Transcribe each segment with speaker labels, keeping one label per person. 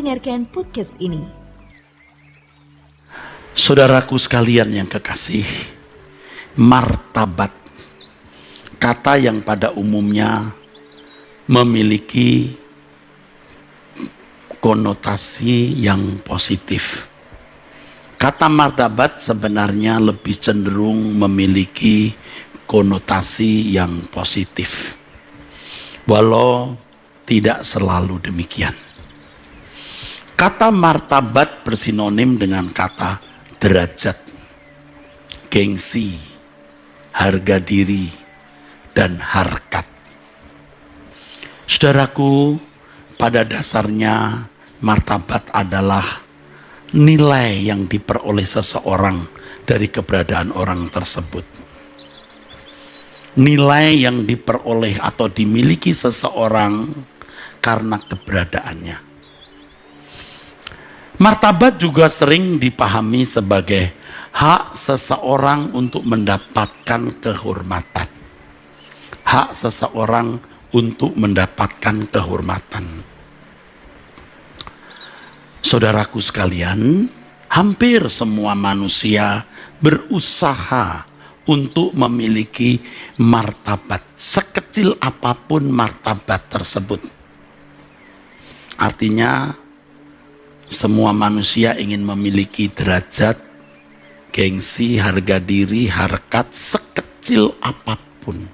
Speaker 1: mendengarkan podcast ini.
Speaker 2: Saudaraku sekalian yang kekasih, martabat, kata yang pada umumnya memiliki konotasi yang positif. Kata martabat sebenarnya lebih cenderung memiliki konotasi yang positif, walau tidak selalu demikian. Kata martabat bersinonim dengan kata derajat, gengsi, harga diri, dan harkat. Saudaraku, pada dasarnya martabat adalah nilai yang diperoleh seseorang dari keberadaan orang tersebut. Nilai yang diperoleh atau dimiliki seseorang karena keberadaannya. Martabat juga sering dipahami sebagai hak seseorang untuk mendapatkan kehormatan. Hak seseorang untuk mendapatkan kehormatan. Saudaraku sekalian, hampir semua manusia berusaha untuk memiliki martabat, sekecil apapun martabat tersebut. Artinya, semua manusia ingin memiliki derajat, gengsi, harga diri, harkat sekecil apapun.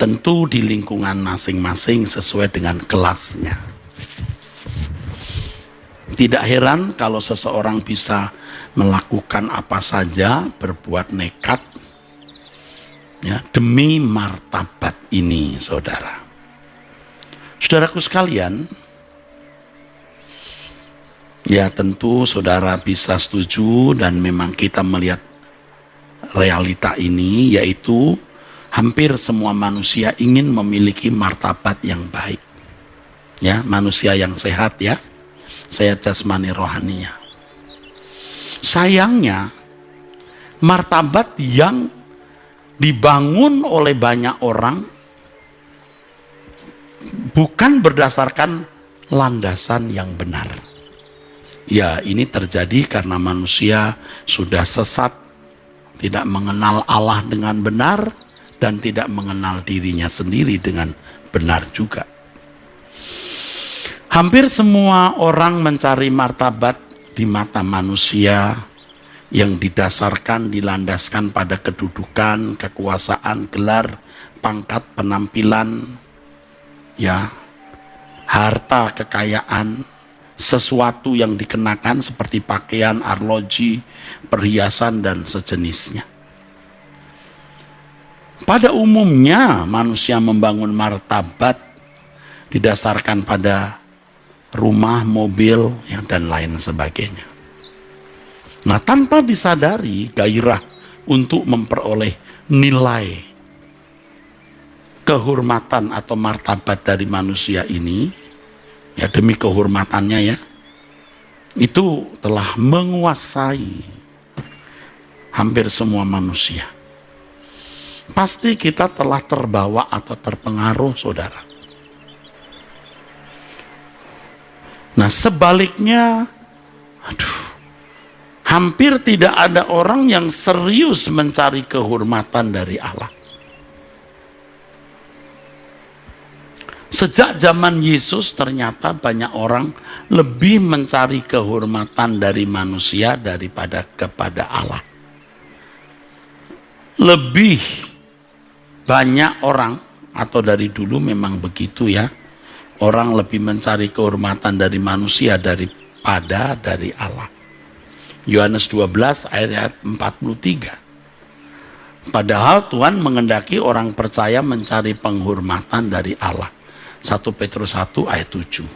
Speaker 2: Tentu di lingkungan masing-masing sesuai dengan kelasnya. Tidak heran kalau seseorang bisa melakukan apa saja, berbuat nekat, ya, demi martabat ini, saudara. Saudaraku sekalian, ya tentu saudara bisa setuju dan memang kita melihat realita ini, yaitu hampir semua manusia ingin memiliki martabat yang baik. Ya, manusia yang sehat ya. Sehat jasmani rohaninya. Sayangnya, martabat yang dibangun oleh banyak orang bukan berdasarkan landasan yang benar. Ya, ini terjadi karena manusia sudah sesat, tidak mengenal Allah dengan benar, dan tidak mengenal dirinya sendiri dengan benar juga. Hampir semua orang mencari martabat di mata manusia yang didasarkan, dilandaskan pada kedudukan, kekuasaan, gelar, pangkat, penampilan, ya, harta, kekayaan, sesuatu yang dikenakan seperti pakaian, arloji, perhiasan, dan sejenisnya. Pada umumnya manusia membangun martabat didasarkan pada rumah, mobil, ya, dan lain sebagainya. Nah, tanpa disadari, gairah untuk memperoleh nilai kehormatan atau martabat dari manusia ini, ya demi kehormatannya ya, itu telah menguasai hampir semua manusia. Pasti kita telah terbawa atau terpengaruh, saudara. Nah, sebaliknya, hampir tidak ada orang yang serius mencari kehormatan dari Allah. Sejak zaman Yesus ternyata banyak orang lebih mencari kehormatan dari manusia daripada kepada Allah. Lebih banyak orang, atau dari dulu memang begitu ya, orang lebih mencari kehormatan dari manusia daripada dari Allah. Yohanes 12 ayat 43. Padahal Tuhan mengendaki orang percaya mencari penghormatan dari Allah. 1 Petrus 1 ayat 7.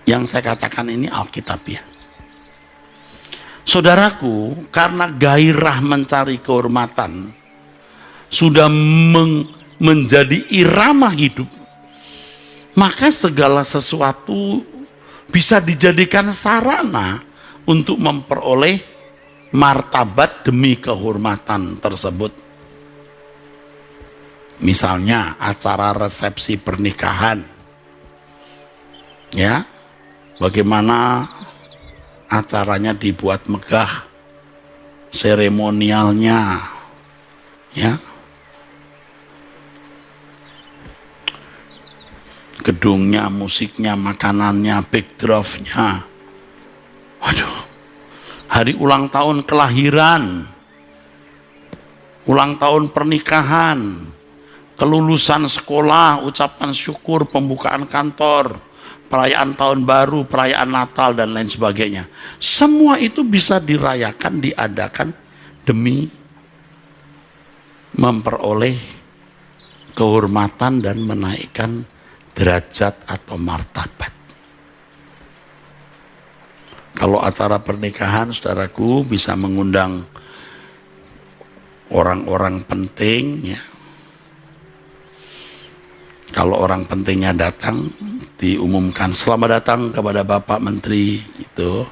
Speaker 2: Yang saya katakan ini Alkitabiah. Saudaraku, karena gairah mencari kehormatan sudah menjadi irama hidup, maka segala sesuatu bisa dijadikan sarana untuk memperoleh martabat demi kehormatan tersebut. Misalnya acara resepsi pernikahan, Ya, bagaimana acaranya dibuat megah, seremonialnya, ya, gedungnya, musiknya, makanannya, backdropnya. Waduh, hari ulang tahun kelahiran, ulang tahun pernikahan, kelulusan sekolah, ucapan syukur, pembukaan kantor, perayaan tahun baru, perayaan Natal, dan lain sebagainya. Semua itu bisa dirayakan, diadakan demi memperoleh kehormatan dan menaikkan derajat atau martabat. Kalau acara pernikahan, saudaraku, bisa mengundang orang-orang penting, ya. Kalau orang pentingnya datang, diumumkan selamat datang kepada Bapak Menteri, gitu.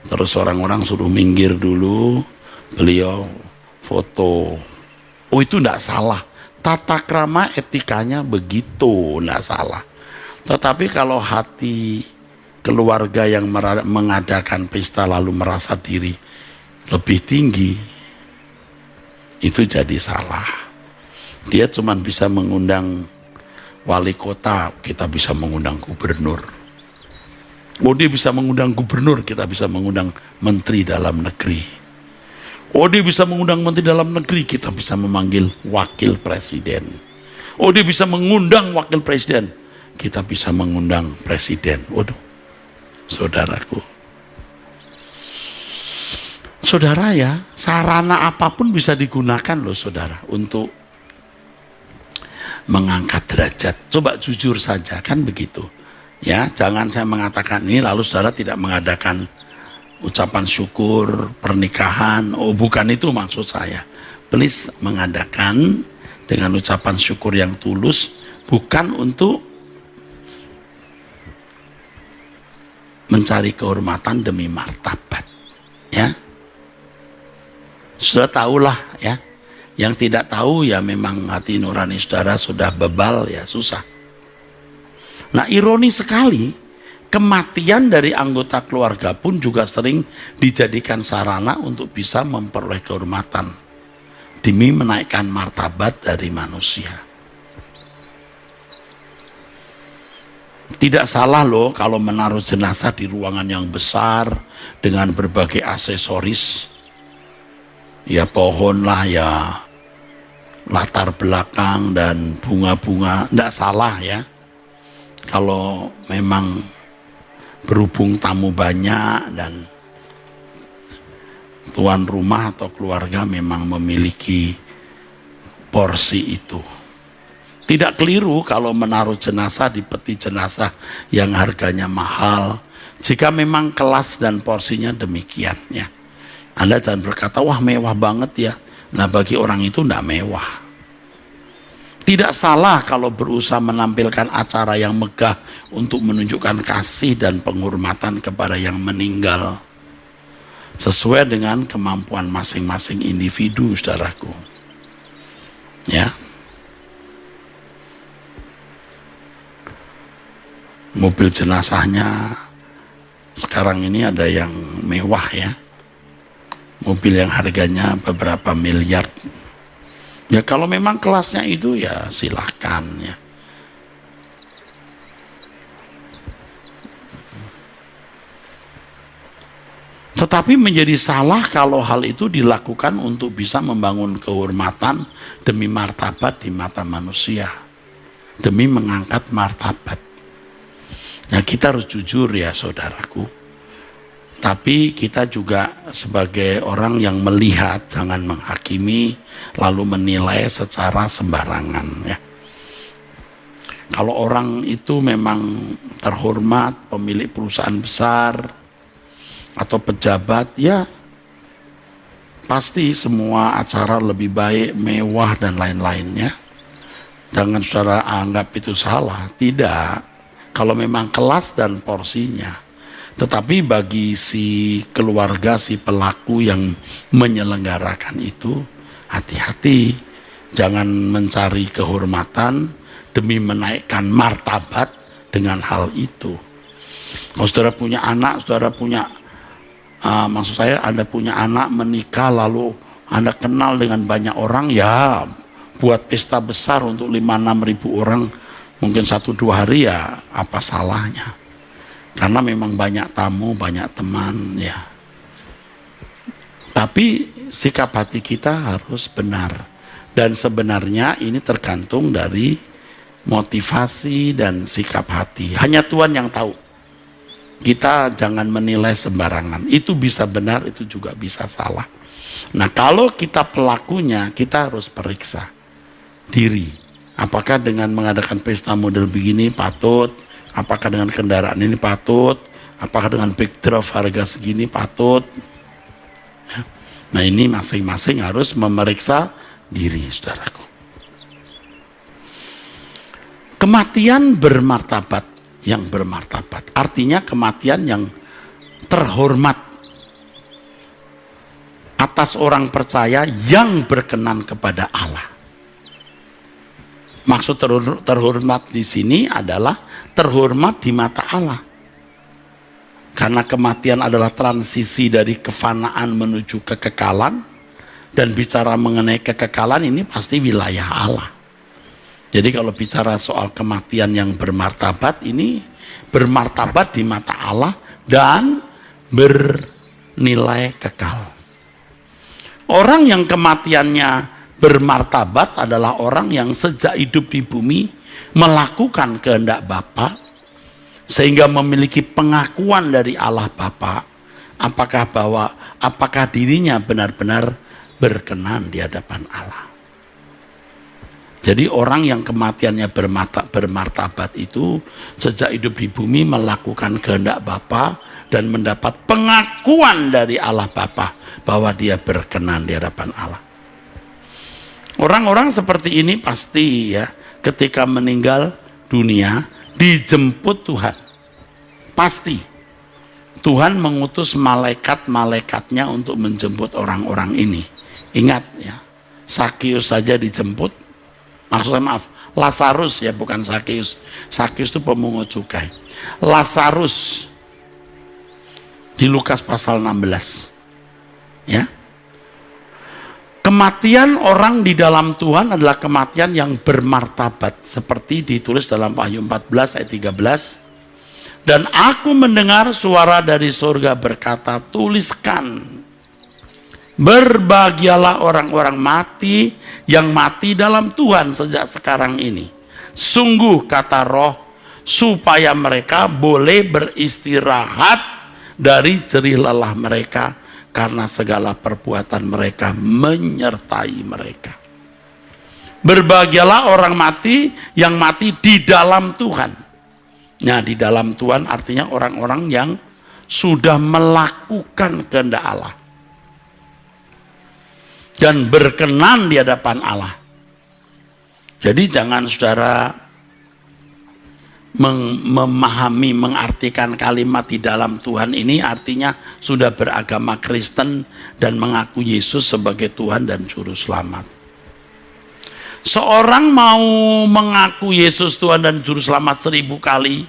Speaker 2: Terus orang-orang suruh minggir dulu, beliau foto. Oh, itu enggak salah. Tata krama etikanya begitu, enggak salah. Tetapi kalau hati keluarga yang mengadakan pesta lalu merasa diri lebih tinggi, itu jadi salah. Dia cuma bisa mengundang wali kota, kita bisa mengundang gubernur. Oh, dia bisa mengundang gubernur, kita bisa mengundang menteri dalam negeri. Oh, dia bisa mengundang menteri dalam negeri, kita bisa memanggil wakil presiden. Oh, dia bisa mengundang wakil presiden, kita bisa mengundang presiden. Waduh, saudaraku, saudara, ya, sarana apapun bisa digunakan loh, saudara, untuk mengangkat derajat. Coba jujur saja, kan begitu, ya. Jangan saya mengatakan ini lalu saudara tidak mengadakan ucapan syukur pernikahan. Oh, bukan itu maksud saya. Please, mengadakan dengan ucapan syukur yang tulus, bukan untuk mencari kehormatan demi martabat, ya. Sudah tahulah, ya. Yang tidak tahu ya memang hati nurani saudara sudah bebal, ya susah. Nah, ironi sekali, kematian dari anggota keluarga pun juga sering dijadikan sarana untuk bisa memperoleh kehormatan demi menaikkan martabat dari manusia. Tidak salah loh kalau menaruh jenazah di ruangan yang besar dengan berbagai aksesoris, ya, pohon lah, ya, latar belakang dan bunga-bunga. Tidak salah, ya, kalau memang berhubung tamu banyak dan tuan rumah atau keluarga memang memiliki porsi itu. Tidak keliru kalau menaruh jenazah di peti jenazah yang harganya mahal, jika memang kelas dan porsinya demikian, ya. Anda jangan berkata, wah mewah banget, ya. Nah, bagi orang itu tidak mewah. Tidak salah kalau berusaha menampilkan acara yang megah untuk menunjukkan kasih dan penghormatan kepada yang meninggal, sesuai dengan kemampuan masing-masing individu, saudaraku, ya. Mobil jenazahnya sekarang ini ada yang mewah, ya. Mobil yang harganya beberapa miliar. Ya, kalau memang kelasnya itu, ya silahkan, ya. Tetapi menjadi salah kalau hal itu dilakukan untuk bisa membangun kehormatan demi martabat di mata manusia, demi mengangkat martabat. Nah, kita harus jujur, ya saudaraku. Tapi kita juga sebagai orang yang melihat, jangan menghakimi lalu menilai secara sembarangan, ya. Kalau orang itu memang terhormat, pemilik perusahaan besar atau pejabat, ya pasti semua acara lebih baik, mewah dan lain-lainnya. Jangan saudara anggap itu salah, tidak. Kalau memang kelas dan porsinya. Tetapi bagi si keluarga, si pelaku yang menyelenggarakan itu, hati-hati. Jangan mencari kehormatan demi menaikkan martabat dengan hal itu. Kalau saudara punya anak, maksud saya Anda punya anak menikah lalu Anda kenal dengan banyak orang, ya buat pesta besar untuk 5-6 ribu orang mungkin 1-2 hari, ya apa salahnya? Karena memang banyak tamu, banyak teman ya. Tapi sikap hati kita harus benar. Dan sebenarnya ini tergantung dari motivasi dan sikap hati. Hanya Tuhan yang tahu. Kita jangan menilai sembarangan. Itu bisa benar, itu juga bisa salah. Nah, kalau kita pelakunya, kita harus periksa diri. Apakah dengan mengadakan pesta model begini patut? Apakah dengan kendaraan ini patut? Apakah dengan backdrop harga segini patut? Nah, ini masing-masing harus memeriksa diri, saudaraku. Kematian bermartabat, yang bermartabat artinya kematian yang terhormat atas orang percaya yang berkenan kepada Allah. Maksud terhormat di sini adalah terhormat di mata Allah. Karena kematian adalah transisi dari kefanaan menuju kekekalan, dan bicara mengenai kekekalan ini pasti wilayah Allah. Jadi kalau bicara soal kematian yang bermartabat, ini bermartabat di mata Allah dan bernilai kekal. Orang yang kematiannya bermartabat adalah orang yang sejak hidup di bumi melakukan kehendak Bapa, sehingga memiliki pengakuan dari Allah Bapa apakah dirinya benar-benar berkenan di hadapan Allah. Jadi orang yang kematiannya bermartabat itu sejak hidup di bumi melakukan kehendak Bapa dan mendapat pengakuan dari Allah Bapa bahwa dia berkenan di hadapan Allah. Orang-orang seperti ini pasti ya ketika meninggal dunia dijemput Tuhan. Pasti Tuhan mengutus malaikat-malaikatnya untuk menjemput orang-orang ini. Ingat ya, Sakius saja dijemput. Maksudnya Lazarus ya, bukan Sakius. Sakius itu pemungut cukai. Lazarus di Lukas pasal 16. Ya. Kematian orang di dalam Tuhan adalah kematian yang bermartabat, seperti ditulis dalam Wahyu 14 ayat 13. Dan aku mendengar suara dari surga berkata, tuliskan, berbahagialah orang-orang mati yang mati dalam Tuhan sejak sekarang ini. Sungguh kata Roh, supaya mereka boleh beristirahat dari jerih lelah mereka, karena segala perbuatan mereka menyertai mereka. Berbahagialah orang mati yang mati di dalam Tuhan. Nah, di dalam Tuhan artinya orang-orang yang sudah melakukan kehendak Allah dan berkenan di hadapan Allah. Jadi jangan saudara memahami, mengartikan kalimat di dalam Tuhan ini artinya sudah beragama Kristen dan mengaku Yesus sebagai Tuhan dan Juru Selamat. Seorang mau mengaku Yesus Tuhan dan Juru Selamat 1000 kali,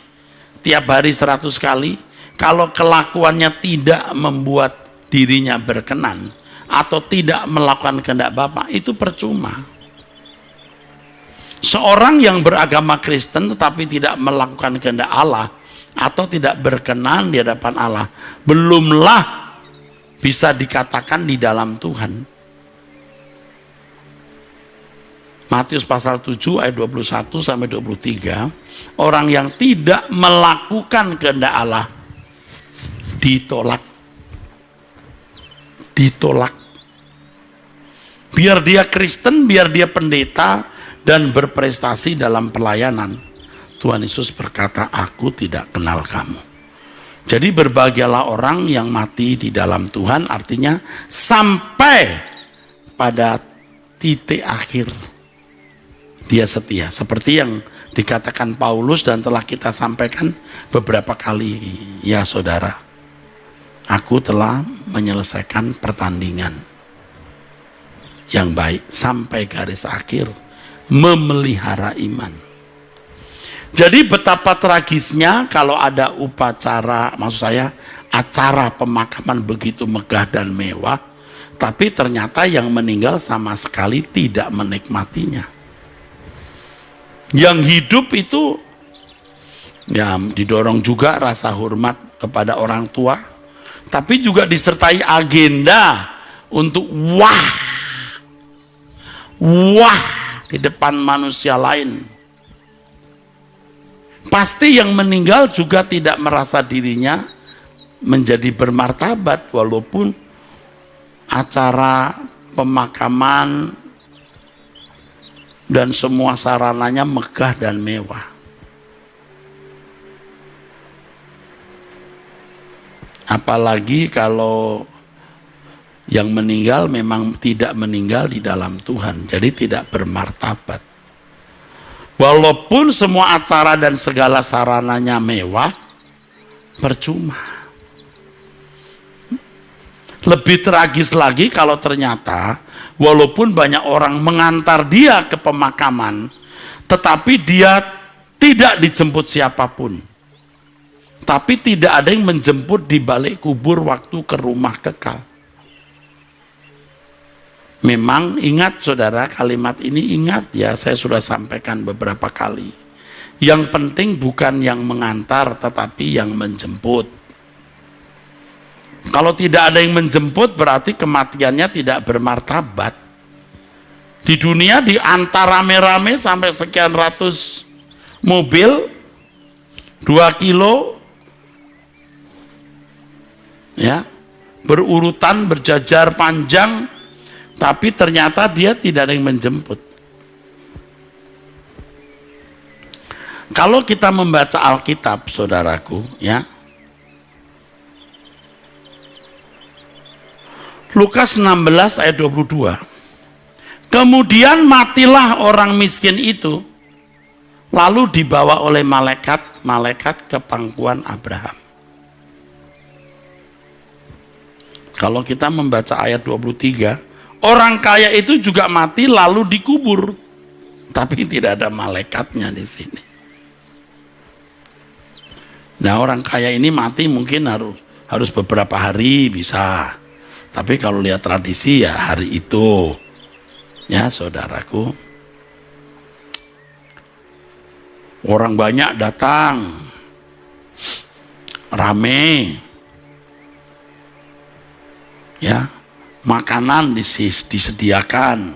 Speaker 2: tiap hari 100 kali, kalau kelakuannya tidak membuat dirinya berkenan atau tidak melakukan kehendak Bapa, itu percuma. Seorang yang beragama Kristen tetapi tidak melakukan kehendak Allah atau tidak berkenan di hadapan Allah, belumlah bisa dikatakan di dalam Tuhan. Matius pasal 7 ayat 21 sampai 23, orang yang tidak melakukan kehendak Allah ditolak. Ditolak. Biar dia Kristen, biar dia pendeta dan berprestasi dalam pelayanan, Tuhan Yesus berkata, aku tidak kenal kamu. Jadi berbahagialah orang yang mati di dalam Tuhan, artinya sampai pada titik akhir dia setia. Seperti yang dikatakan Paulus dan telah kita sampaikan beberapa kali, ya saudara, aku telah menyelesaikan pertandingan yang baik sampai garis akhir, memelihara iman. Jadi betapa tragisnya kalau ada upacara, maksud saya acara pemakaman begitu megah dan mewah, tapi ternyata yang meninggal sama sekali tidak menikmatinya. Yang hidup itu ya didorong juga rasa hormat kepada orang tua, tapi juga disertai agenda untuk wah di depan manusia lain. Pasti yang meninggal juga tidak merasa dirinya menjadi bermartabat walaupun acara pemakaman dan semua sarananya megah dan mewah. Apalagi kalau yang meninggal memang tidak meninggal di dalam Tuhan, jadi tidak bermartabat. Walaupun semua acara dan segala sarananya mewah, percuma. Lebih tragis lagi kalau ternyata walaupun banyak orang mengantar dia ke pemakaman, tetapi dia tidak dijemput siapapun. Tapi tidak ada yang menjemput di balik kubur waktu ke rumah kekal. Memang ingat saudara, kalimat ini ingat ya, saya sudah sampaikan beberapa kali. Yang penting bukan yang mengantar tetapi yang menjemput. Kalau tidak ada yang menjemput berarti kematiannya tidak bermartabat. Di dunia diantar rame-rame sampai sekian ratus mobil 2 kilo ya, berurutan berjajar panjang, tapi ternyata dia tidak ada yang menjemput. Kalau kita membaca Alkitab, saudaraku, ya, Lukas 16 ayat 22. Kemudian matilah orang miskin itu, lalu dibawa oleh malaikat ke pangkuan Abraham. Kalau kita membaca ayat 23, orang kaya itu juga mati lalu dikubur, tapi tidak ada malaikatnya di sini. Nah, orang kaya ini mati mungkin harus beberapa hari bisa, tapi kalau lihat tradisi ya hari itu, ya saudaraku. Orang banyak datang, rame, ya. Makanan disediakan.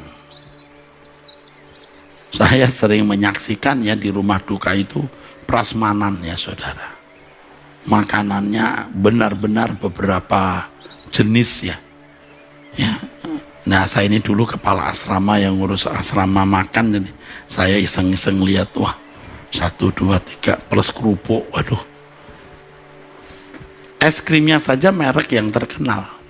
Speaker 2: Saya sering menyaksikan ya di rumah duka itu prasmanan ya saudara. Makanannya benar-benar beberapa jenis ya. Ya. Nah saya ini dulu kepala asrama yang ngurus asrama makan, jadi saya iseng-iseng lihat, wah 1, 2, 3 plus kerupuk, waduh. Es krimnya saja merek yang terkenal.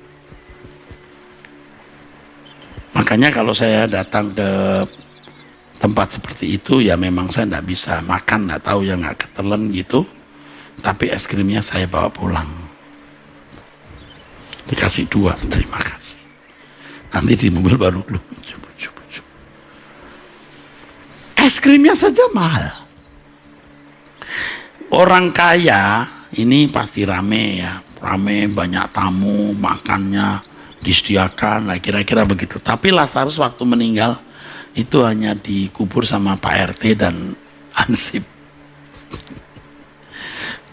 Speaker 2: Makanya kalau saya datang ke tempat seperti itu ya memang saya tidak bisa makan, tidak tahu ya nggak ketelen gitu. Tapi es krimnya saya bawa pulang. Dikasih 2, terima kasih. Nanti di mobil baru lu. Es krimnya saja mahal. Orang kaya ini pasti rame ya, rame banyak tamu, makannya disediakan, nah kira-kira begitu. Tapi Lazarus waktu meninggal itu hanya dikubur sama Pak RT dan Ansip.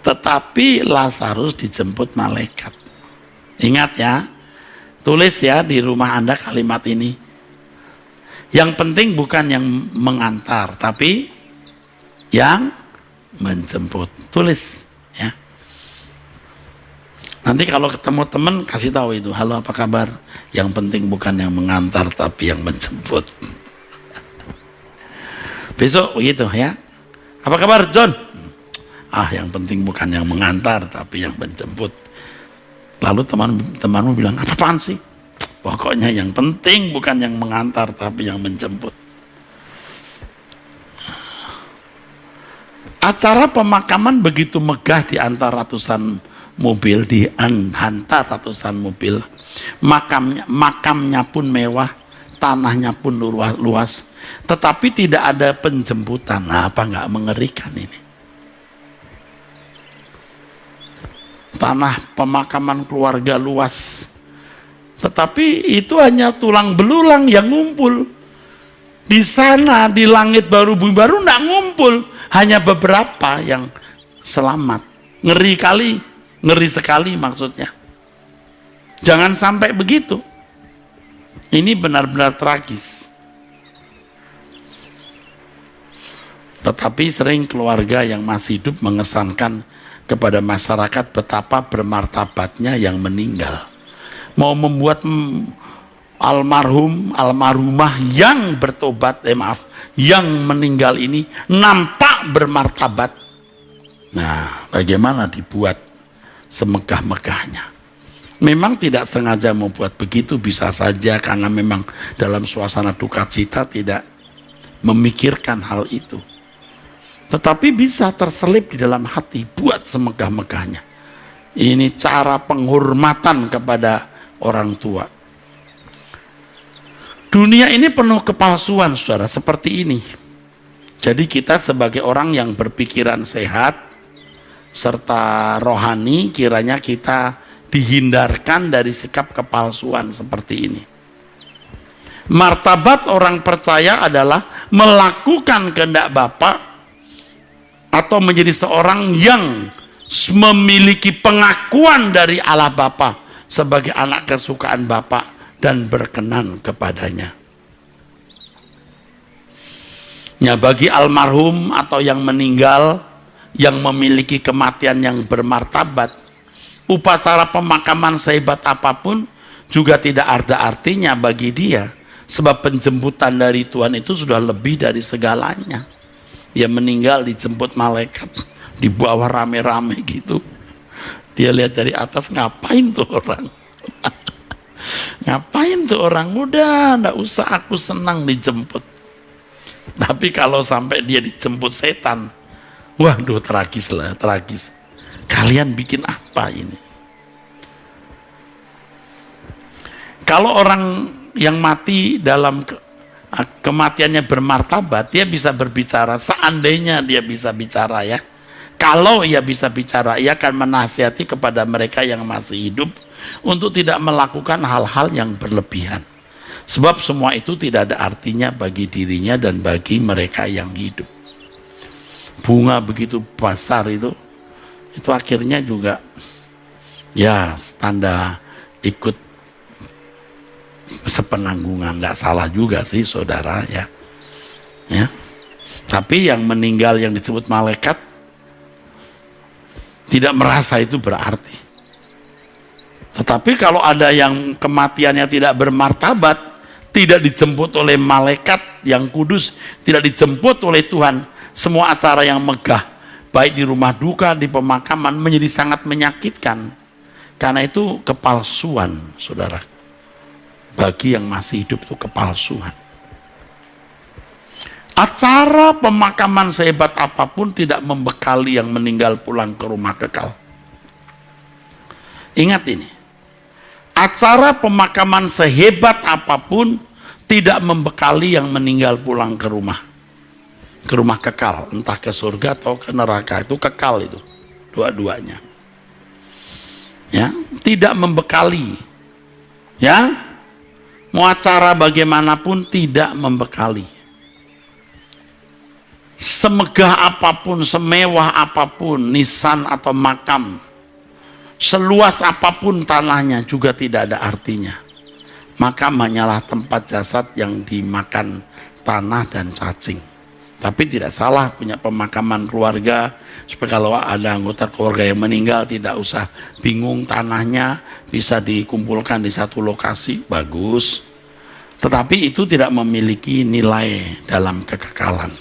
Speaker 2: Tetapi Lazarus dijemput malaikat. Ingat ya, tulis ya di rumah Anda kalimat ini. Yang penting bukan yang mengantar, tapi yang menjemput. Tulis ya. Nanti kalau ketemu teman kasih tahu itu, halo apa kabar? Yang penting bukan yang mengantar tapi yang menjemput. Besok begitu ya. Apa kabar John? Yang penting bukan yang mengantar tapi yang menjemput. Lalu temanmu bilang, apaan sih? Pokoknya yang penting bukan yang mengantar tapi yang menjemput. Acara pemakaman begitu megah di antara ratusan mobil, dihantar ratusan mobil. Makamnya pun mewah, tanahnya pun luas, tetapi tidak ada penjemputan. Nah, apa nggak mengerikan ini? tanah pemakaman keluarga luas. Tetapi itu hanya tulang belulang yang ngumpul. Di sana, di langit baru, bumi baru, enggak ngumpul. Hanya beberapa yang selamat. Ngeri sekali maksudnya. Jangan sampai begitu. Ini benar-benar tragis. Tetapi sering keluarga yang masih hidup mengesankan kepada masyarakat betapa bermartabatnya yang meninggal. Mau membuat almarhumah yang bertobat, yang meninggal ini nampak bermartabat. Nah, bagaimana dibuat semegah-megahnya? Memang tidak sengaja membuat begitu, bisa saja karena memang dalam suasana duka cita tidak memikirkan hal itu. Tetapi bisa terselip di dalam hati, buat semegah-megahnya. Ini cara penghormatan kepada orang tua. Dunia ini penuh kepalsuan, saudara, seperti ini. Jadi kita sebagai orang yang berpikiran sehat serta rohani, kiranya kita dihindarkan dari sikap kepalsuan seperti ini. Martabat orang percaya adalah melakukan kehendak Bapa atau menjadi seorang yang memiliki pengakuan dari Allah Bapa sebagai anak kesukaan Bapa dan berkenan kepadanya. Ya, bagi almarhum atau yang meninggal yang memiliki kematian yang bermartabat, upacara pemakaman sehebat apapun juga tidak ada artinya bagi dia, sebab penjemputan dari Tuhan itu sudah lebih dari segalanya. Dia meninggal dijemput malaikat, dibawa rame-rame gitu. Dia lihat dari atas, ngapain tuh orang? Ngapain tuh orang? Udah, enggak usah, aku senang dijemput. Tapi kalau sampai dia dijemput setan, waduh, tragis lah, tragis. Kalian bikin apa ini? Kalau orang yang mati dalam kematiannya bermartabat, dia bisa berbicara, seandainya dia bisa bicara ya. Kalau ia bisa bicara, ia akan menasihati kepada mereka yang masih hidup untuk tidak melakukan hal-hal yang berlebihan. Sebab semua itu tidak ada artinya bagi dirinya dan bagi mereka yang hidup. Bunga begitu besar itu akhirnya juga ya tanda ikut sepenanggungan, nggak salah juga sih saudara ya. Tapi yang meninggal yang disebut malaikat tidak merasa itu berarti. Tetapi kalau ada yang kematiannya tidak bermartabat, tidak dijemput oleh malaikat yang kudus, tidak dijemput oleh Tuhan, semua acara yang megah, baik di rumah duka, di pemakaman, menjadi sangat menyakitkan. Karena itu kepalsuan, saudara. Bagi yang masih hidup itu kepalsuan. Acara pemakaman sehebat apapun tidak membekali yang meninggal pulang ke rumah kekal. Ingat ini, acara pemakaman sehebat apapun tidak membekali yang meninggal pulang ke rumah kekal, entah ke surga atau ke neraka. Itu kekal, itu dua-duanya ya, tidak membekali ya. Mau acara bagaimanapun tidak membekali. Semegah apapun, semewah apapun nisan atau makam, seluas apapun tanahnya juga tidak ada artinya. Makam hanyalah tempat jasad yang dimakan tanah dan cacing. Tapi tidak salah punya pemakaman keluarga, supaya kalau ada anggota keluarga yang meninggal tidak usah bingung, tanahnya bisa dikumpulkan di satu lokasi, bagus. Tetapi itu tidak memiliki nilai dalam kekekalan.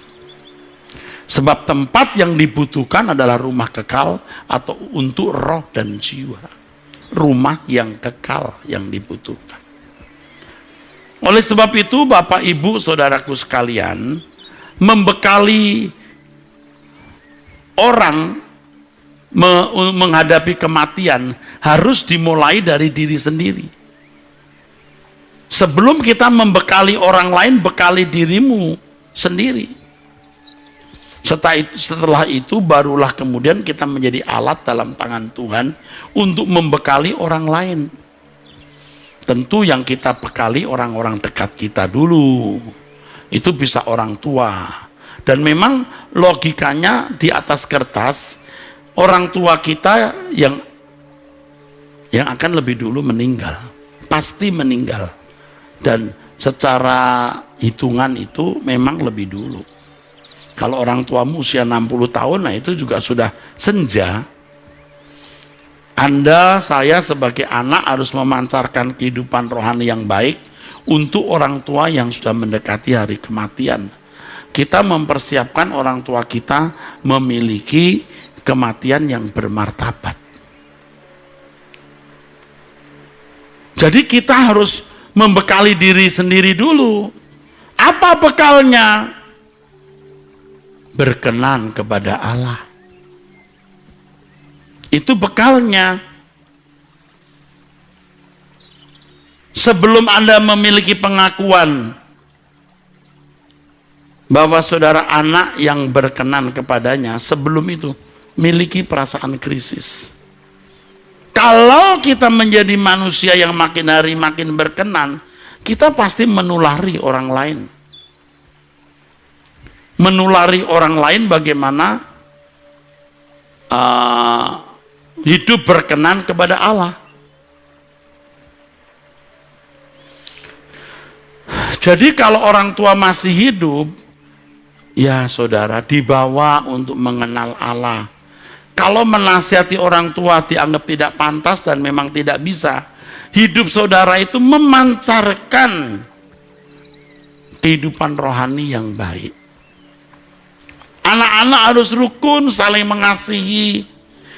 Speaker 2: Sebab tempat yang dibutuhkan adalah rumah kekal atau untuk roh dan jiwa. Rumah yang kekal yang dibutuhkan. Oleh sebab itu Bapak Ibu saudaraku sekalian, membekali orang menghadapi kematian harus dimulai dari diri sendiri. Sebelum kita membekali orang lain, bekali dirimu sendiri. Setelah itu barulah kemudian kita menjadi alat dalam tangan Tuhan untuk membekali orang lain. Tentu yang kita bekali orang-orang dekat kita dulu. Itu bisa orang tua. Dan memang logikanya di atas kertas, orang tua kita yang akan lebih dulu meninggal. Pasti meninggal. Dan secara hitungan itu memang lebih dulu. Kalau orang tuamu usia 60 tahun, nah itu juga sudah senja. Anda, saya sebagai anak harus memancarkan kehidupan rohani yang baik untuk orang tua yang sudah mendekati hari kematian. Kita mempersiapkan orang tua kita memiliki kematian yang bermartabat. Jadi kita harus membekali diri sendiri dulu. Apa bekalnya? Berkenan kepada Allah. Itu bekalnya. Sebelum Anda memiliki pengakuan bahwa saudara anak yang berkenan kepadanya, sebelum itu miliki perasaan krisis. Kalau kita menjadi manusia yang makin hari makin berkenan, kita pasti menulari orang lain. Menulari orang lain bagaimana hidup berkenan kepada Allah. Jadi kalau orang tua masih hidup, ya saudara, dibawa untuk mengenal Allah. Kalau menasihati orang tua dianggap tidak pantas dan memang tidak bisa, hidup saudara itu memancarkan kehidupan rohani yang baik. Anak-anak harus rukun, saling mengasihi.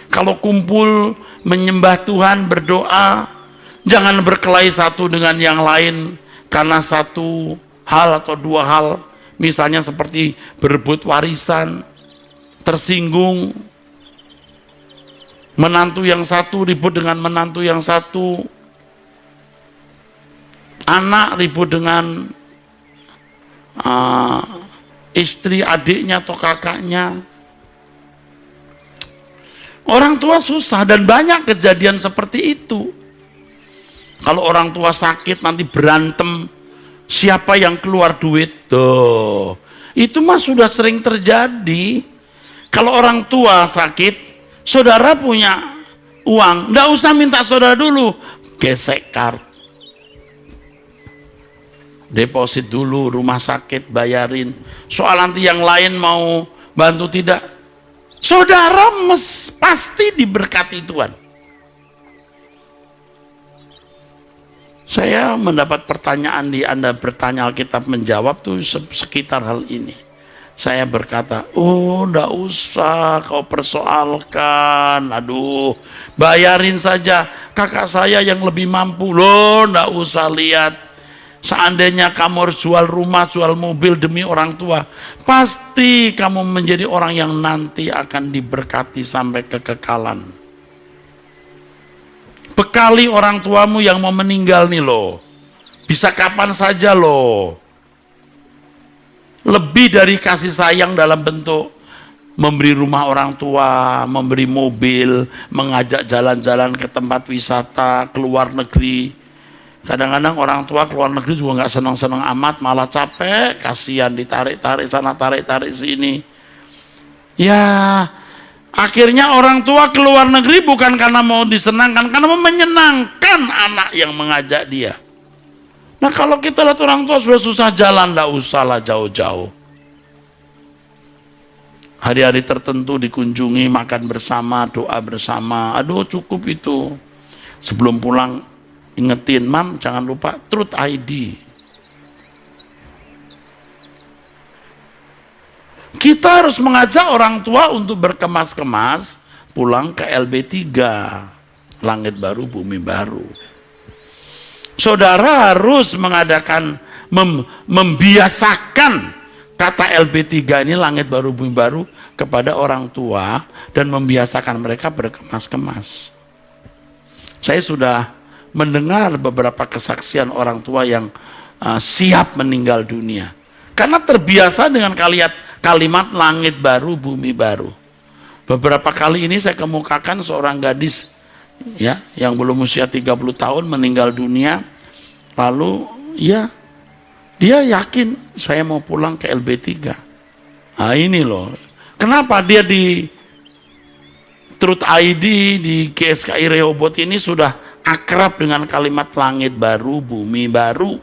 Speaker 2: Kalau kumpul menyembah Tuhan, berdoa, jangan berkelahi satu dengan yang lain karena satu hal atau dua hal, misalnya seperti berebut warisan, tersinggung, menantu yang satu ribut dengan menantu yang satu, anak ribut dengan istri adiknya atau kakaknya. Orang tua susah dan banyak kejadian seperti itu. Kalau orang tua sakit nanti berantem, siapa yang keluar duit? Tuh, itu mah sudah sering terjadi. Kalau orang tua sakit, saudara punya uang, nggak usah minta saudara dulu, gesek kartu. Deposit dulu, rumah sakit bayarin. Soal nanti yang lain mau bantu tidak, saudara pasti diberkati Tuhan. Saya mendapat pertanyaan di Anda bertanya Alkitab menjawab tuh sekitar hal ini. Saya berkata, oh enggak usah kau persoalkan, aduh bayarin saja, kakak saya yang lebih mampu loh, enggak usah lihat. Seandainya kamu harus jual rumah, jual mobil demi orang tua, pasti kamu menjadi orang yang nanti akan diberkati sampai kekekalan. Bekali orang tuamu yang mau meninggal nih loh, bisa kapan saja loh. Lebih dari kasih sayang dalam bentuk memberi rumah orang tua, memberi mobil, mengajak jalan-jalan ke tempat wisata, ke luar negeri. Kadang-kadang orang tua keluar negeri juga nggak senang-senang amat, malah capek, kasihan ditarik-tarik sana, tarik-tarik sini. Ya, akhirnya orang tua keluar negeri bukan karena mau disenangkan, karena mau menyenangkan anak yang mengajak dia. Nah kalau kita lihat orang tua sudah susah jalan, nggak usah lah jauh-jauh. Hari-hari tertentu dikunjungi, makan bersama, doa bersama, aduh cukup itu. Sebelum pulang, ingetin, Mam jangan lupa Truth ID. Kita harus mengajak orang tua untuk berkemas-kemas pulang ke LB3, langit baru bumi baru. Saudara harus mengadakan membiasakan kata LB3 ini, langit baru bumi baru, kepada orang tua dan membiasakan mereka berkemas-kemas. Saya sudah mendengar beberapa kesaksian orang tua yang siap meninggal dunia karena terbiasa dengan kalimat langit baru, bumi baru. Beberapa kali ini saya kemukakan seorang gadis ya yang belum usia 30 tahun meninggal dunia. Lalu ya dia yakin saya mau pulang ke LB3. Nah ini loh. Kenapa dia di Truth ID, di GSKI Rehoboth ini sudah akrab dengan kalimat langit baru, bumi baru.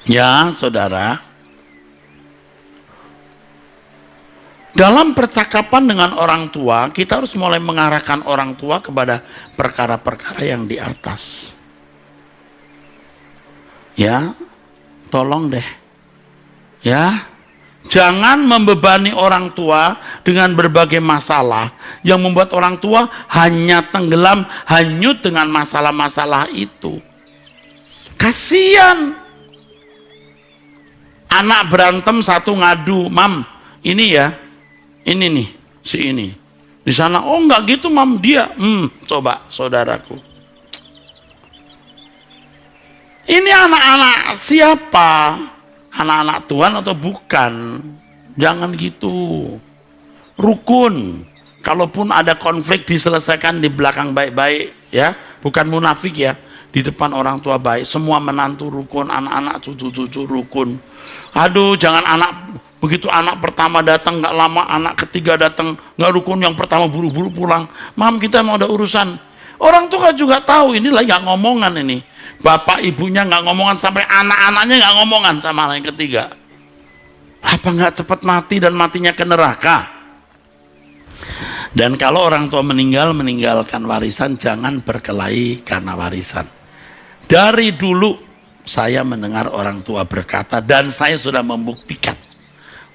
Speaker 2: Ya saudara, dalam percakapan dengan orang tua, kita harus mulai mengarahkan orang tua kepada perkara-perkara yang di atas. Ya, tolong deh. Ya, jangan membebani orang tua dengan berbagai masalah yang membuat orang tua hanya tenggelam, hanyut dengan masalah-masalah itu. Kasian. Anak berantem satu ngadu, "Mam, ini ya. Ini nih, si ini. Di sana, oh enggak gitu mam, dia." Coba saudaraku. Ini anak-anak siapa? Anak-anak Tuhan atau bukan? Jangan gitu. Rukun. Kalaupun ada konflik diselesaikan di belakang baik-baik ya, bukan munafik ya. Di depan orang tua baik, semua menantu rukun, anak-anak cucu-cucu rukun. Aduh, jangan begitu anak pertama datang nggak lama, anak ketiga datang nggak rukun, yang pertama buru-buru pulang. "Mam, kita mau ada urusan." Orang tua juga tahu ini lagi nggak ngomongan ini. Bapak ibunya nggak ngomongan, sampai anak-anaknya nggak ngomongan sama anak yang ketiga. Apa nggak cepat mati dan matinya ke neraka? Dan kalau orang tua meninggalkan warisan, jangan berkelahi karena warisan. Dari dulu saya mendengar orang tua berkata, dan saya sudah membuktikan,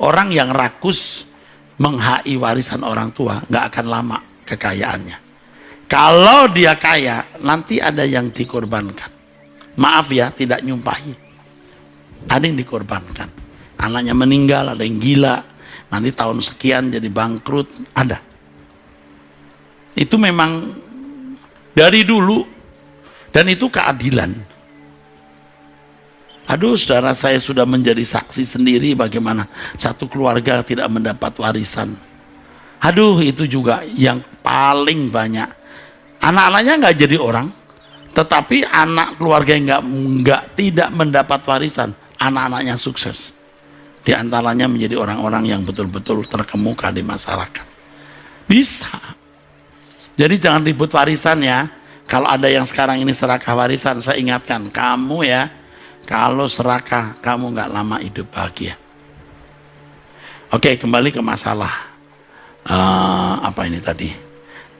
Speaker 2: orang yang rakus menghai warisan orang tua nggak akan lama kekayaannya. Kalau dia kaya, nanti ada yang dikorbankan. Maaf ya, tidak nyumpahi. Ada yang dikorbankan. Anaknya meninggal, ada yang gila. Nanti tahun sekian jadi bangkrut, ada. Itu memang dari dulu. Dan itu keadilan. Aduh, saudara, saya sudah menjadi saksi sendiri bagaimana satu keluarga tidak mendapat warisan. Aduh, itu juga yang paling banyak. Anak-anaknya nggak jadi orang, tetapi anak keluarga yang tidak mendapat warisan, anak-anaknya sukses. Di antaranya menjadi orang-orang yang betul-betul terkemuka di masyarakat. Bisa. Jadi jangan ribut warisan ya. Kalau ada yang sekarang ini serakah warisan, saya ingatkan kamu ya, kalau serakah kamu nggak lama hidup bahagia. Oke, kembali ke masalah apa ini tadi?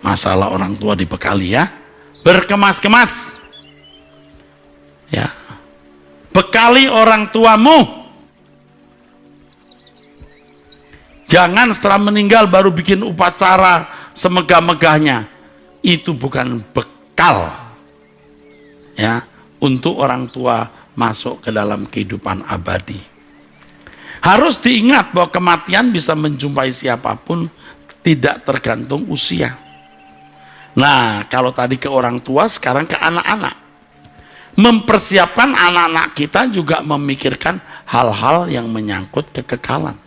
Speaker 2: Masalah orang tua dibekali ya, berkemas-kemas. Ya, bekali orang tuamu. Jangan setelah meninggal baru bikin upacara semegah-megahnya. Itu bukan bekal ya untuk orang tua masuk ke dalam kehidupan abadi. Harus diingat bahwa kematian bisa menjumpai siapapun, tidak tergantung usia. Nah, kalau tadi ke orang tua, sekarang ke anak-anak. Mempersiapkan anak-anak kita juga memikirkan hal-hal yang menyangkut kekekalan.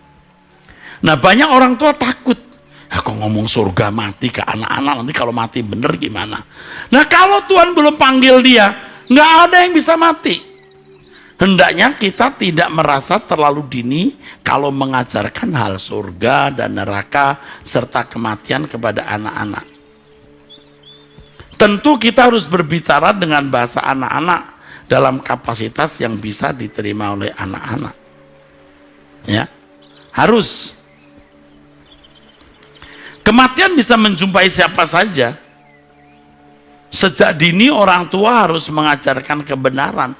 Speaker 2: Nah, banyak orang tua takut. Ya, kok ngomong surga mati ke anak-anak, nanti kalau mati bener gimana? Nah, kalau Tuhan belum panggil dia, nggak ada yang bisa mati. Hendaknya kita tidak merasa terlalu dini kalau mengajarkan hal surga dan neraka serta kematian kepada anak-anak. Tentu kita harus berbicara dengan bahasa anak-anak dalam kapasitas yang bisa diterima oleh anak-anak. Ya, harus. Kematian bisa menjumpai siapa saja. Sejak dini orang tua harus mengajarkan kebenaran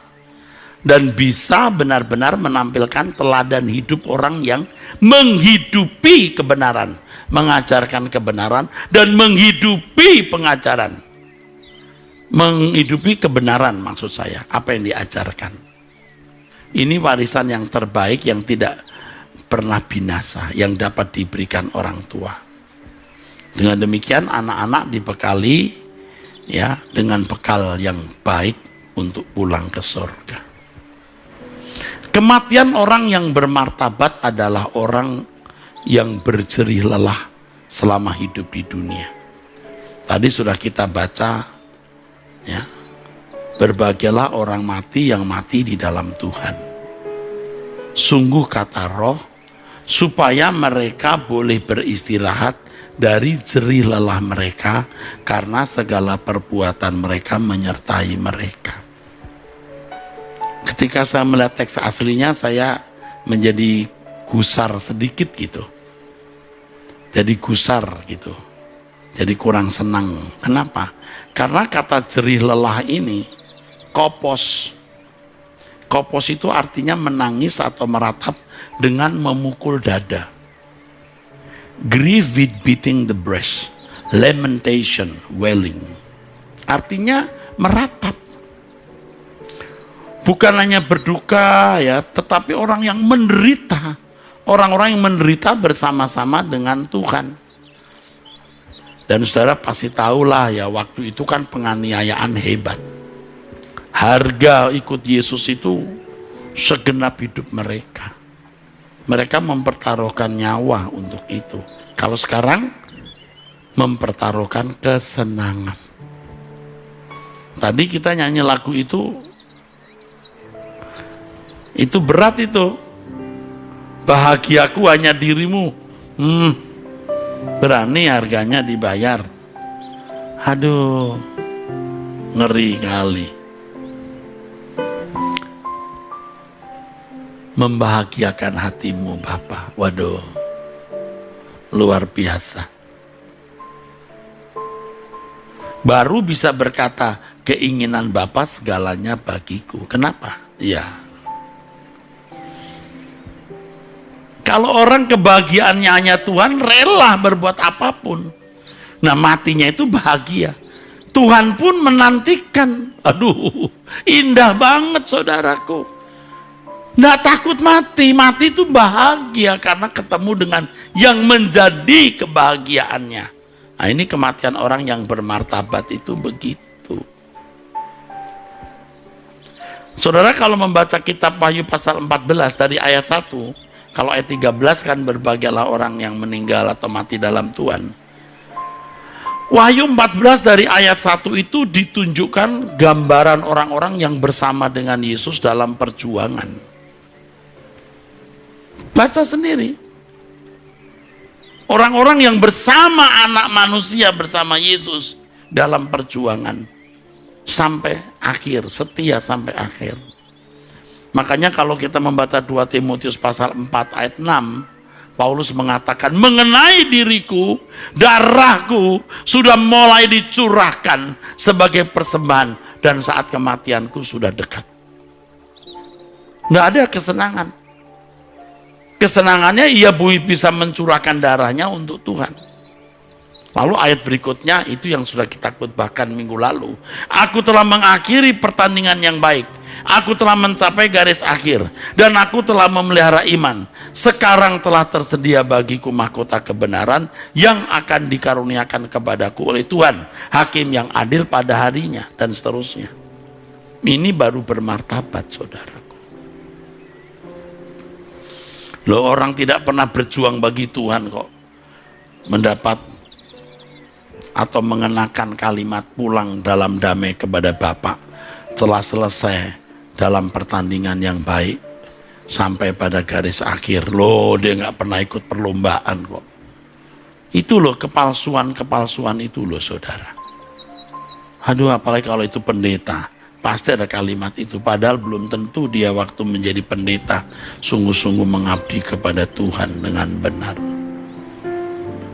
Speaker 2: dan bisa benar-benar menampilkan teladan hidup orang yang menghidupi kebenaran, mengajarkan kebenaran dan menghidupi pengajaran. Menghidupi kebenaran maksud saya, apa yang diajarkan. Ini warisan yang terbaik yang tidak pernah binasa, yang dapat diberikan orang tua. Dengan demikian anak-anak dibekali ya dengan bekal yang baik untuk pulang ke surga. Kematian orang yang bermartabat adalah orang yang berjerih lelah selama hidup di dunia. Tadi sudah kita baca, ya, berbahagialah orang mati yang mati di dalam Tuhan. Sungguh kata Roh, supaya mereka boleh beristirahat dari jerih lelah mereka, karena segala perbuatan mereka menyertai mereka. Ketika saya melihat teks aslinya, saya menjadi gusar sedikit gitu. Jadi gusar gitu. Jadi kurang senang. Kenapa? Karena kata jerih lelah ini kopos. Kopos itu artinya menangis atau meratap dengan memukul dada. Grief with beating the breast. Lamentation, wailing. Artinya meratap. Bukan hanya berduka ya, tetapi orang yang menderita. Orang-orang yang menderita bersama-sama dengan Tuhan. Dan saudara pasti tahulah ya, waktu itu kan penganiayaan hebat. Harga ikut Yesus itu segenap hidup mereka. Mereka mempertaruhkan nyawa untuk itu. Kalau sekarang mempertaruhkan kesenangan. Tadi kita nyanyi lagu itu berat itu. Bahagiaku hanya dirimu. Berani harganya dibayar. Aduh, ngeri kali. Membahagiakan hatimu Bapa. Waduh, luar biasa. Baru bisa berkata, keinginan Bapa segalanya bagiku. Kenapa? Ya. Kalau orang kebahagiaannya hanya Tuhan, rela berbuat apapun. Nah, matinya itu bahagia. Tuhan pun menantikan. Aduh, indah banget saudaraku. Nggak takut mati. Mati itu bahagia karena ketemu dengan yang menjadi kebahagiaannya. Nah, ini kematian orang yang bermartabat itu begitu. Saudara kalau membaca kitab Wahyu pasal 14 dari ayat 1, kalau ayat 13 kan berbahagialah orang yang meninggal atau mati dalam Tuhan. Wahyu 14 dari ayat 1 itu ditunjukkan gambaran orang-orang yang bersama dengan Yesus dalam perjuangan. Baca sendiri. Orang-orang yang bersama anak manusia, bersama Yesus dalam perjuangan. Sampai akhir, setia sampai akhir. Makanya kalau kita membaca 2 Timotius pasal 4 ayat 6, Paulus mengatakan, mengenai diriku, darahku sudah mulai dicurahkan sebagai persembahan dan saat kematianku sudah dekat. Nggak ada kesenangan. Kesenangannya ia bisa mencurahkan darahnya untuk Tuhan. Lalu ayat berikutnya itu yang sudah kita khotbahkan minggu lalu. Aku telah mengakhiri pertandingan yang baik. Aku telah mencapai garis akhir. Dan aku telah memelihara iman. Sekarang telah tersedia bagiku mahkota kebenaran yang akan dikaruniakan kepadaku oleh Tuhan, hakim yang adil pada harinya, dan seterusnya. Ini baru bermartabat saudaraku. Loh, orang tidak pernah berjuang bagi Tuhan kok mendapat atau mengenakan kalimat pulang dalam damai kepada Bapa telah selesai dalam pertandingan yang baik sampai pada garis akhir. Loh, dia nggak pernah ikut perlombaan kok. Itu loh kepalsuan itu loh saudara. Aduh, apalagi kalau itu pendeta, pasti ada kalimat itu. Padahal belum tentu dia waktu menjadi pendeta sungguh-sungguh mengabdi kepada Tuhan dengan benar.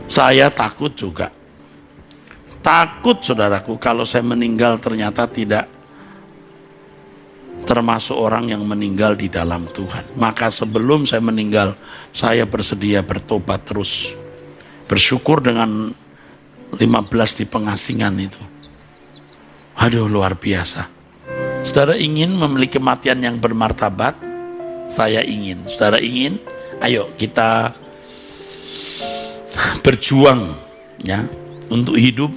Speaker 2: Saya takut juga. Takut saudaraku kalau saya meninggal ternyata tidak termasuk orang yang meninggal di dalam Tuhan. Maka sebelum saya meninggal, saya bersedia bertobat terus. Bersyukur dengan 15 di pengasingan itu. Aduh, luar biasa. Saudara ingin memiliki kematian yang bermartabat? Saya ingin. Saudara ingin? Ayo kita berjuang ya untuk hidup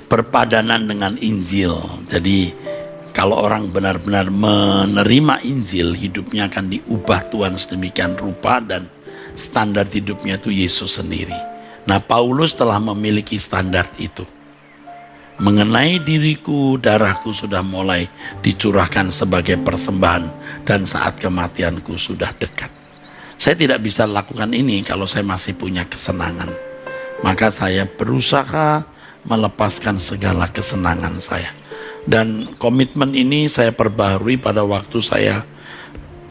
Speaker 2: berpadanan dengan Injil. Jadi Kalau orang benar-benar menerima Injil, hidupnya akan diubah Tuhan sedemikian rupa dan standar hidupnya itu Yesus sendiri. Nah, Paulus telah memiliki standar itu. Mengenai diriku, darahku sudah mulai dicurahkan sebagai persembahan dan saat kematianku sudah dekat. Saya tidak bisa lakukan ini kalau saya masih punya kesenangan. Maka saya berusaha melepaskan segala kesenangan saya. Dan komitmen ini saya perbaharui pada waktu saya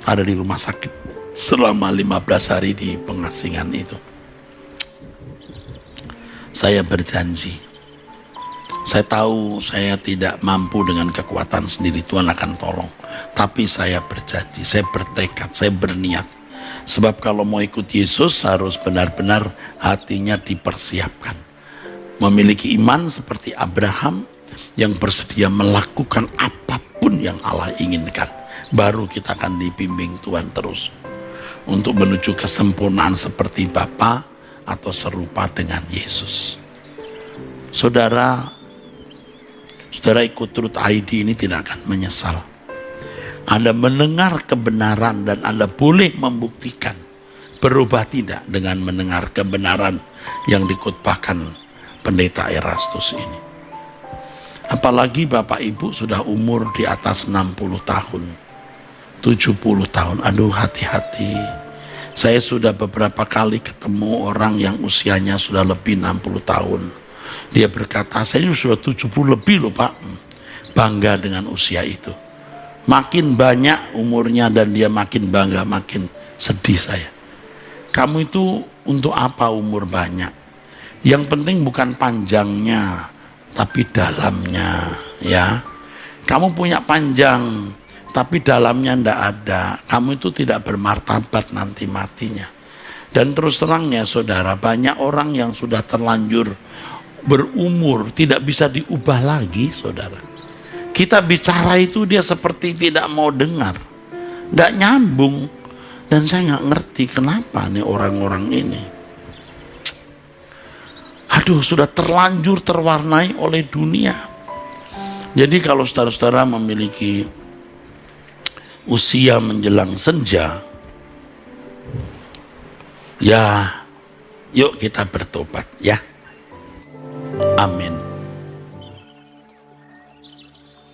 Speaker 2: ada di rumah sakit selama 15 hari di pengasingan itu. Saya berjanji. Saya tahu saya tidak mampu dengan kekuatan sendiri, Tuhan akan tolong. Tapi saya berjanji, saya bertekad, saya berniat. Sebab kalau mau ikut Yesus harus benar-benar hatinya dipersiapkan. Memiliki iman seperti Abraham yang bersedia melakukan apapun yang Allah inginkan. Baru kita akan dibimbing Tuhan terus. Untuk menuju kesempurnaan seperti Bapa atau serupa dengan Yesus. Saudara ikut Truth ID ini tidak akan menyesal. Anda mendengar kebenaran dan Anda boleh membuktikan. Berubah tidak dengan mendengar kebenaran yang dikutbahkan Pendeta Erastus ini. Apalagi Bapak Ibu sudah umur di atas 60 tahun, 70 tahun. Aduh, hati-hati. Saya sudah beberapa kali ketemu orang yang usianya sudah lebih 60 tahun. Dia berkata, saya sudah 70 lebih loh Pak. Bangga dengan usia itu. Makin banyak umurnya dan dia makin bangga, makin sedih saya. Kamu itu untuk apa umur banyak? Yang penting bukan panjangnya, tapi dalamnya, ya. Kamu punya panjang, tapi dalamnya ndak ada. Kamu itu tidak bermartabat nanti matinya. Dan terus terangnya saudara, banyak orang yang sudah terlanjur berumur tidak bisa diubah lagi, saudara. Kita bicara itu dia seperti tidak mau dengar, ndak nyambung. Dan saya nggak ngerti kenapa nih orang-orang ini. Aduh, sudah terlanjur terwarnai oleh dunia. Jadi kalau saudara-saudara memiliki usia menjelang senja, ya yuk kita bertobat ya. Amin.